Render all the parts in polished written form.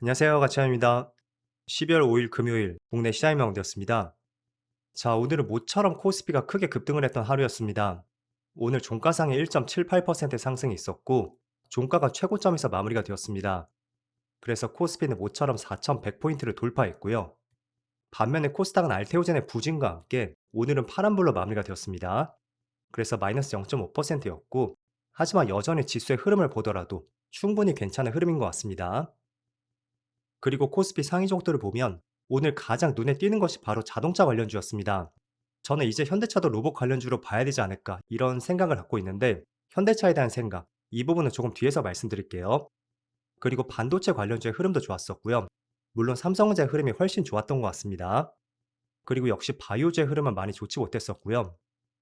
안녕하세요. 가차입니다. 12월 5일 금요일 국내 시장이 마감되었습니다. 자, 오늘은 모처럼 코스피가 크게 급등을 했던 하루였습니다. 오늘 종가상에 1.78% 상승이 있었고, 종가가 최고점에서 마무리가 되었습니다. 그래서 코스피는 모처럼 4,100포인트를 돌파했고요. 반면에 코스닥은 알테오젠의 부진과 함께 오늘은 파란불로 마무리가 되었습니다. 그래서 마이너스 0.5%였고, 하지만 여전히 지수의 흐름을 보더라도 충분히 괜찮은 흐름인 것 같습니다. 그리고 코스피 상위 종목들을 보면 오늘 가장 눈에 띄는 것이 바로 자동차 관련주였습니다. 저는 이제 현대차도 로봇 관련주로 봐야 되지 않을까 이런 생각을 갖고 있는데 현대차에 대한 생각, 이 부분은 조금 뒤에서 말씀드릴게요. 그리고 반도체 관련주의 흐름도 좋았었고요. 물론 삼성전자의 흐름이 훨씬 좋았던 것 같습니다. 그리고 역시 바이오주의 흐름은 많이 좋지 못했었고요.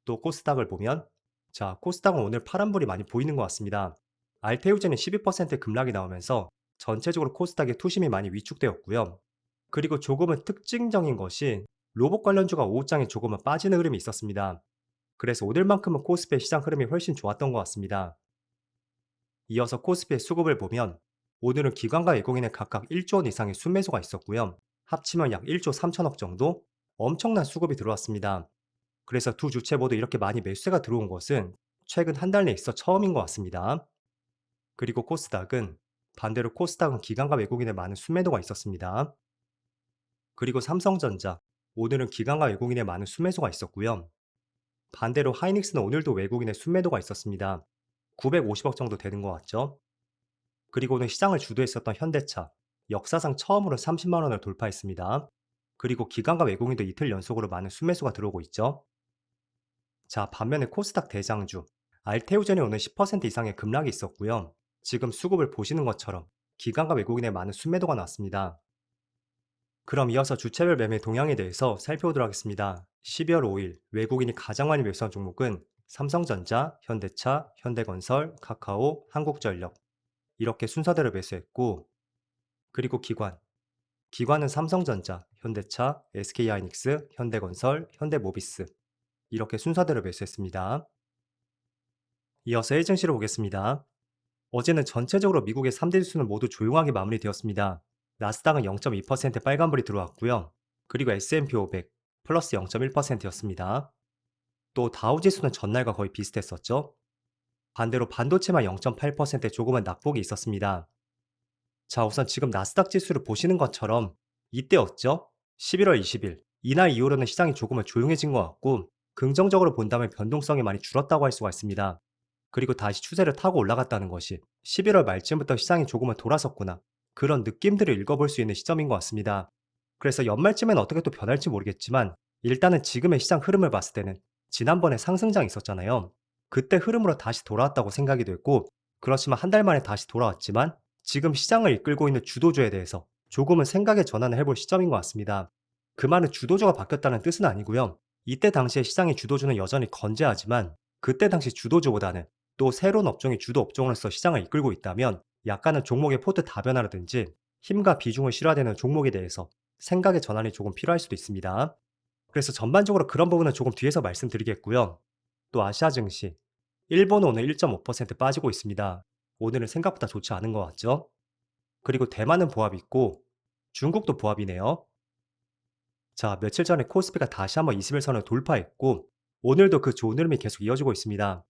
또 코스닥을 보면 자, 코스닥은 오늘 파란불이 많이 보이는 것 같습니다. 알테오젠이 12% 급락이 나오면서 전체적으로 코스닥의 투심이 많이 위축되었고요. 그리고 조금은 특징적인 것이 로봇 관련주가 오후장에 조금은 빠지는 흐름이 있었습니다. 그래서 오늘만큼은 코스피의 시장 흐름이 훨씬 좋았던 것 같습니다. 이어서 코스피의 수급을 보면 오늘은 기관과 외국인의 각각 1조 원 이상의 순매수가 있었고요. 합치면 약 1조 3천억 정도 엄청난 수급이 들어왔습니다. 그래서 두 주체 모두 이렇게 많이 매수세가 들어온 것은 최근 한 달 내에 있어 처음인 것 같습니다. 그리고 코스닥은 반대로 코스닥은 기관과 외국인의 많은 순매도가 있었습니다. 그리고 삼성전자 오늘은 기관과 외국인의 많은 순매수가 있었고요. 반대로 하이닉스는 오늘도 외국인의 순매도가 있었습니다. 950억 정도 되는 것 같죠? 그리고는 시장을 주도했었던 현대차 역사상 처음으로 30만 원을 돌파했습니다. 그리고 기관과 외국인도 이틀 연속으로 많은 순매수가 들어오고 있죠. 자, 반면에 코스닥 대장주 알테오젠이 오늘 10% 이상의 급락이 있었고요. 지금 수급을 보시는 것처럼 기관과 외국인의 많은 순매도가 나왔습니다. 그럼 이어서 주체별 매매 동향에 대해서 살펴보도록 하겠습니다. 12월 5일 외국인이 가장 많이 매수한 종목은 삼성전자, 현대차, 현대건설, 카카오, 한국전력 이렇게 순서대로 매수했고, 그리고 기관은 삼성전자, 현대차, SK하이닉스, 현대건설, 현대모비스 이렇게 순서대로 매수했습니다. 이어서 해증시를 보겠습니다. 어제는 전체적으로 미국의 3대 지수는 모두 조용하게 마무리되었습니다. 나스닥은 0.2% 빨간불이 들어왔고요. 그리고 S&P 500 플러스 0.1%였습니다. 또 다우지수는 전날과 거의 비슷했었죠. 반대로 반도체만 0.8% 조금은 낙폭이 있었습니다. 자, 우선 지금 나스닥 지수를 보시는 것처럼 이때였죠. 11월 20일 이날 이후로는 시장이 조금은 조용해진 것 같고 긍정적으로 본다면 변동성이 많이 줄었다고 할 수가 있습니다. 그리고 다시 추세를 타고 올라갔다는 것이 11월 말쯤부터 시장이 조금은 돌아섰구나, 그런 느낌들을 읽어볼 수 있는 시점인 것 같습니다. 그래서 연말쯤엔 어떻게 또 변할지 모르겠지만 일단은 지금의 시장 흐름을 봤을 때는 지난번에 상승장이 있었잖아요. 그때 흐름으로 다시 돌아왔다고 생각이 됐고, 그렇지만 한 달 만에 다시 돌아왔지만 지금 시장을 이끌고 있는 주도주에 대해서 조금은 생각의 전환을 해볼 시점인 것 같습니다. 그 말은 주도주가 바뀌었다는 뜻은 아니고요. 이때 당시에 시장의 주도주는 여전히 건재하지만 그때 당시 주도주보다는 또 새로운 업종이 주도 업종으로서 시장을 이끌고 있다면 약간은 종목의 포트 다변화라든지 힘과 비중을 실어야 되는 종목에 대해서 생각의 전환이 조금 필요할 수도 있습니다. 그래서 전반적으로 그런 부분은 조금 뒤에서 말씀드리겠고요. 또 아시아 증시, 일본은 오늘 1.5% 빠지고 있습니다. 오늘은 생각보다 좋지 않은 것 같죠? 그리고 대만은 보합이 있고 중국도 보합이네요. 자, 며칠 전에 코스피가 다시 한번 21선을 돌파했고 오늘도 그 좋은 흐름이 계속 이어지고 있습니다.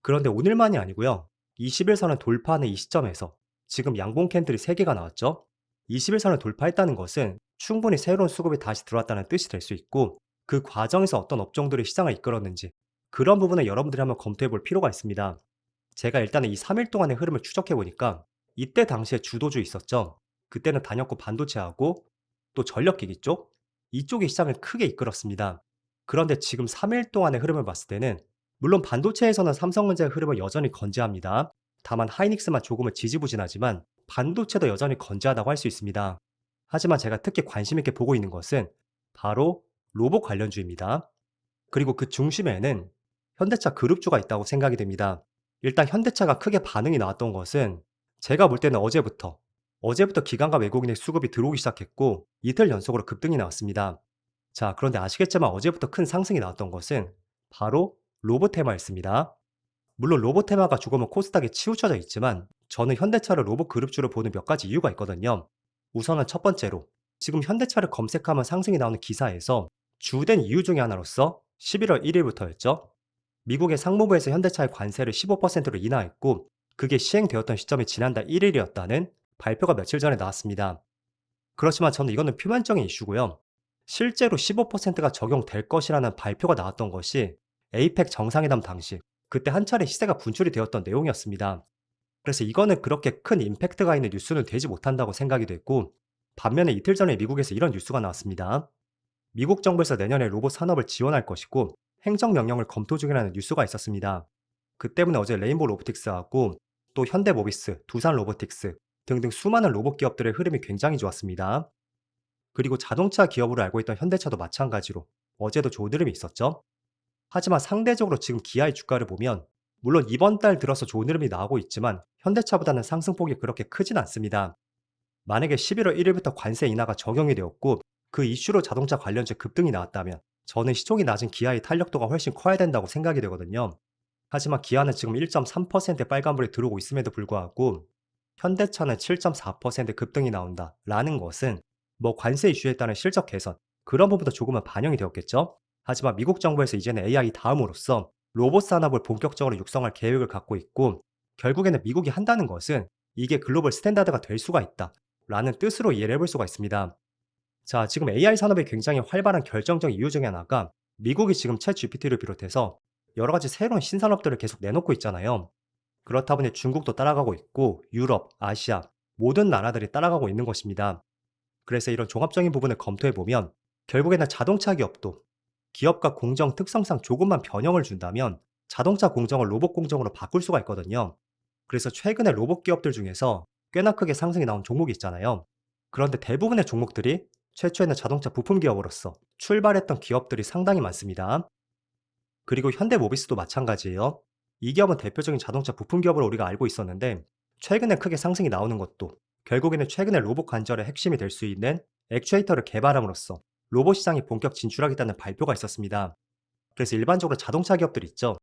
그런데 오늘만이 아니고요. 21선을 돌파하는 이 시점에서 지금 양봉 캔들이 3개가 나왔죠. 21선을 돌파했다는 것은 충분히 새로운 수급이 다시 들어왔다는 뜻이 될 수 있고, 그 과정에서 어떤 업종들이 시장을 이끌었는지 그런 부분을 여러분들이 한번 검토해 볼 필요가 있습니다. 제가 일단은 이 3일 동안의 흐름을 추적해 보니까 이때 당시에 주도주 있었죠. 그때는 단연코 반도체하고 또 전력기기 쪽, 이쪽이 시장을 크게 이끌었습니다. 그런데 지금 3일 동안의 흐름을 봤을 때는 물론 반도체에서는 삼성전자의 흐름은 여전히 건재합니다. 다만 하이닉스만 조금은 지지부진하지만 반도체도 여전히 건재하다고 할 수 있습니다. 하지만 제가 특히 관심 있게 보고 있는 것은 바로 로봇 관련주입니다. 그리고 그 중심에는 현대차 그룹주가 있다고 생각이 됩니다. 일단 현대차가 크게 반응이 나왔던 것은 제가 볼 때는 어제부터 기관과 외국인의 수급이 들어오기 시작했고 이틀 연속으로 급등이 나왔습니다. 자, 그런데 아시겠지만 어제부터 큰 상승이 나왔던 것은 바로 로봇 테마였습니다. 물론 로봇 테마가 조금은 코스닥에 치우쳐져 있지만 저는 현대차를 로봇 그룹주로 보는 몇 가지 이유가 있거든요. 우선은 첫 번째로 지금 현대차를 검색하면 상승이 나오는 기사에서 주된 이유 중에 하나로서 11월 1일부터였죠. 미국의 상무부에서 현대차의 관세를 15%로 인하했고 그게 시행되었던 시점이 지난달 1일이었다는 발표가 며칠 전에 나왔습니다. 그렇지만 저는 이거는 표면적인 이슈고요. 실제로 15%가 적용될 것이라는 발표가 나왔던 것이 에이펙 정상회담 당시 그때 한 차례 시세가 분출이 되었던 내용이었습니다. 그래서 이거는 그렇게 큰 임팩트가 있는 뉴스는 되지 못한다고 생각이 됐고 반면에 이틀 전에 미국에서 이런 뉴스가 나왔습니다. 미국 정부에서 내년에 로봇 산업을 지원할 것이고 행정명령을 검토 중이라는 뉴스가 있었습니다. 그 때문에 어제 레인보우 로보틱스하고 또 현대모비스, 두산 로보틱스 등등 수많은 로봇 기업들의 흐름이 굉장히 좋았습니다. 그리고 자동차 기업으로 알고 있던 현대차도 마찬가지로 어제도 좋은 흐름이 있었죠. 하지만 상대적으로 지금 기아의 주가를 보면 물론 이번 달 들어서 좋은 흐름이 나오고 있지만 현대차보다는 상승폭이 그렇게 크진 않습니다. 만약에 11월 1일부터 관세 인하가 적용이 되었고 그 이슈로 자동차 관련주 급등이 나왔다면 저는 시총이 낮은 기아의 탄력도가 훨씬 커야 된다고 생각이 되거든요. 하지만 기아는 지금 1.3%의 빨간불이 들어오고 있음에도 불구하고 현대차는 7.4% 급등이 나온다라는 것은 뭐 관세 이슈에 따른 실적 개선 그런 부분도 조금은 반영이 되었겠죠. 하지만 미국 정부에서 이제는 AI 다음으로써 로봇 산업을 본격적으로 육성할 계획을 갖고 있고 결국에는 미국이 한다는 것은 이게 글로벌 스탠다드가 될 수가 있다 라는 뜻으로 이해를 해볼 수가 있습니다. 자, 지금 AI 산업의 굉장히 활발한 결정적 이유 중에 하나가 미국이 지금 챗 GPT를 비롯해서 여러 가지 새로운 신산업들을 계속 내놓고 있잖아요. 그렇다 보니 중국도 따라가고 있고 유럽, 아시아 모든 나라들이 따라가고 있는 것입니다. 그래서 이런 종합적인 부분을 검토해 보면 결국에는 자동차 기업도 기업과 공정 특성상 조금만 변형을 준다면 자동차 공정을 로봇 공정으로 바꿀 수가 있거든요. 그래서 최근에 로봇 기업들 중에서 꽤나 크게 상승이 나온 종목이 있잖아요. 그런데 대부분의 종목들이 최초에는 자동차 부품 기업으로서 출발했던 기업들이 상당히 많습니다. 그리고 현대모비스도 마찬가지예요. 이 기업은 대표적인 자동차 부품 기업으로 우리가 알고 있었는데 최근에 크게 상승이 나오는 것도 결국에는 최근에 로봇 관절의 핵심이 될 수 있는 액추에이터를 개발함으로써 로봇 시장에 본격 진출하겠다는 발표가 있었습니다. 그래서 일반적으로 자동차 기업들 있죠.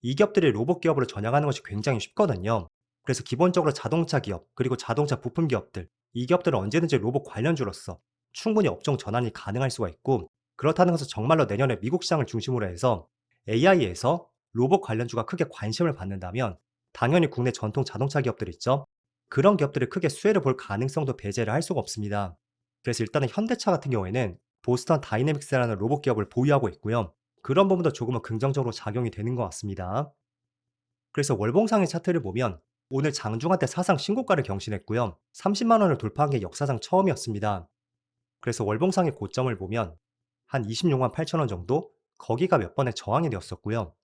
이 기업들이 로봇 기업으로 전향하는 것이 굉장히 쉽거든요. 그래서 기본적으로 자동차 기업, 그리고 자동차 부품 기업들, 이 기업들은 언제든지 로봇 관련주로서 충분히 업종 전환이 가능할 수가 있고, 그렇다는 것은 정말로 내년에 미국 시장을 중심으로 해서 AI에서 로봇 관련주가 크게 관심을 받는다면, 당연히 국내 전통 자동차 기업들 있죠. 그런 기업들이 크게 수혜를 볼 가능성도 배제를 할 수가 없습니다. 그래서 일단은 현대차 같은 경우에는 보스턴 다이내믹스라는 로봇 기업을 보유하고 있고요. 그런 부분도 조금은 긍정적으로 작용이 되는 것 같습니다. 그래서 월봉상의 차트를 보면 오늘 장중한 때 사상 신고가를 경신했고요. 30만 원을 돌파한 게 역사상 처음이었습니다. 그래서 월봉상의 고점을 보면 한 26만 8천 원 정도? 거기가 몇 번의 저항이 되었었고요.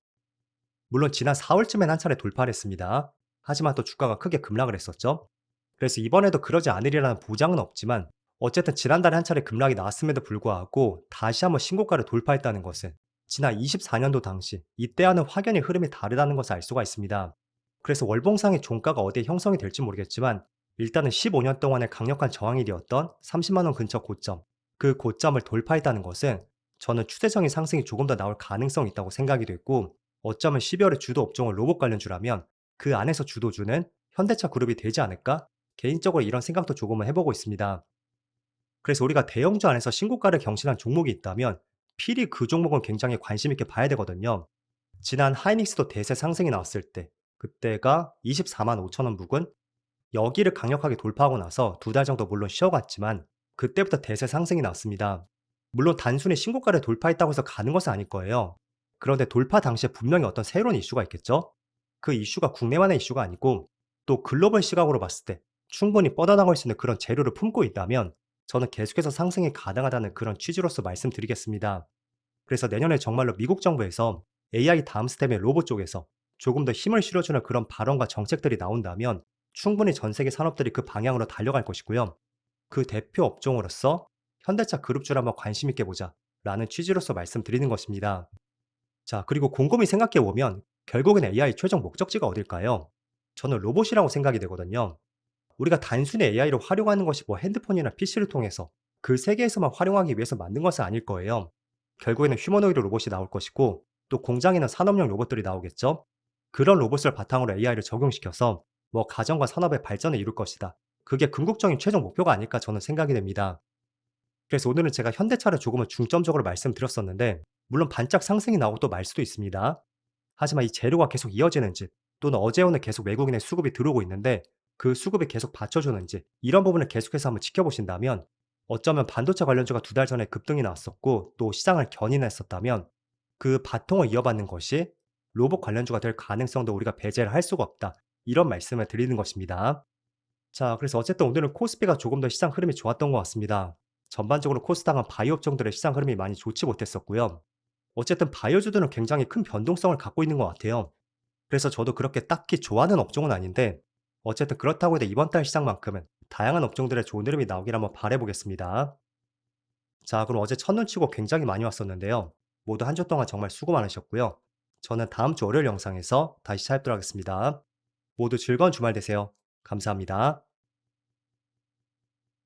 물론 지난 4월쯤엔 한 차례 돌파를 했습니다. 하지만 또 주가가 크게 급락을 했었죠. 그래서 이번에도 그러지 않으리라는 보장은 없지만 어쨌든 지난달에 한 차례 급락이 나왔음에도 불구하고 다시 한번 신고가를 돌파했다는 것은 지난 24년도 당시 이때와는 확연히 흐름이 다르다는 것을 알 수가 있습니다. 그래서 월봉상의 종가가 어디에 형성이 될지 모르겠지만 일단은 15년 동안의 강력한 저항이 되었던 30만 원 근처 고점, 그 고점을 돌파했다는 것은 저는 추세적인 상승이 조금 더 나올 가능성이 있다고 생각이 됐고 어쩌면 12월에 주도 업종은 로봇 관련주라면 그 안에서 주도주는 현대차 그룹이 되지 않을까? 개인적으로 이런 생각도 조금은 해보고 있습니다. 그래서 우리가 대형주 안에서 신고가를 경신한 종목이 있다면 필히 그 종목은 굉장히 관심 있게 봐야 되거든요. 지난 하이닉스도 대세 상승이 나왔을 때 그때가 24만 5천 원 부근 여기를 강력하게 돌파하고 나서 두 달 정도 물론 쉬어갔지만 그때부터 대세 상승이 나왔습니다. 물론 단순히 신고가를 돌파했다고 해서 가는 것은 아닐 거예요. 그런데 돌파 당시에 분명히 어떤 새로운 이슈가 있겠죠? 그 이슈가 국내만의 이슈가 아니고 또 글로벌 시각으로 봤을 때 충분히 뻗어나갈 수 있는 그런 재료를 품고 있다면 저는 계속해서 상승이 가능하다는 그런 취지로서 말씀드리겠습니다. 그래서 내년에 정말로 미국 정부에서 AI 다음 스텝의 로봇 쪽에서 조금 더 힘을 실어주는 그런 발언과 정책들이 나온다면 충분히 전 세계 산업들이 그 방향으로 달려갈 것이고요. 그 대표 업종으로서 현대차 그룹주를 한번 관심 있게 보자 라는 취지로서 말씀드리는 것입니다. 자, 그리고 곰곰이 생각해 보면 결국엔 AI 최종 목적지가 어딜까요? 저는 로봇이라고 생각이 되거든요. 우리가 단순히 AI를 활용하는 것이 뭐 핸드폰이나 PC를 통해서 그 세계에서만 활용하기 위해서 만든 것은 아닐 거예요. 결국에는 휴머노이드 로봇이 나올 것이고 또 공장에는 산업용 로봇들이 나오겠죠. 그런 로봇을 바탕으로 AI를 적용시켜서 뭐 가정과 산업의 발전을 이룰 것이다. 그게 궁극적인 최종 목표가 아닐까 저는 생각이 됩니다. 그래서 오늘은 제가 현대차를 조금은 중점적으로 말씀드렸었는데, 물론 반짝 상승이 나오고 또 말 수도 있습니다. 하지만 이 재료가 계속 이어지는지, 또는 어제 오늘 계속 외국인의 수급이 들어오고 있는데 그 수급이 계속 받쳐주는지, 이런 부분을 계속해서 한번 지켜보신다면, 어쩌면 반도체 관련주가 2달 전에 급등이 나왔었고 또 시장을 견인했었다면 그 바통을 이어받는 것이 로봇 관련주가 될 가능성도 우리가 배제를 할 수가 없다. 이런 말씀을 드리는 것입니다. 자, 그래서 어쨌든 오늘은 코스피가 조금 더 시장 흐름이 좋았던 것 같습니다. 전반적으로 코스닥은 바이오 업종들의 시장 흐름이 많이 좋지 못했었고요. 어쨌든 바이오주들은 굉장히 큰 변동성을 갖고 있는 것 같아요. 그래서 저도 그렇게 딱히 좋아하는 업종은 아닌데, 어쨌든 그렇다고 해도 이번 달 시장만큼은 다양한 업종들의 좋은 흐름이 나오길 한번 바라보겠습니다. 자, 그럼 어제 첫눈 치고 굉장히 많이 왔었는데요. 모두 한 주 동안 정말 수고 많으셨고요. 저는 다음 주 월요일 영상에서 다시 찾아뵙도록 하겠습니다. 모두 즐거운 주말 되세요. 감사합니다.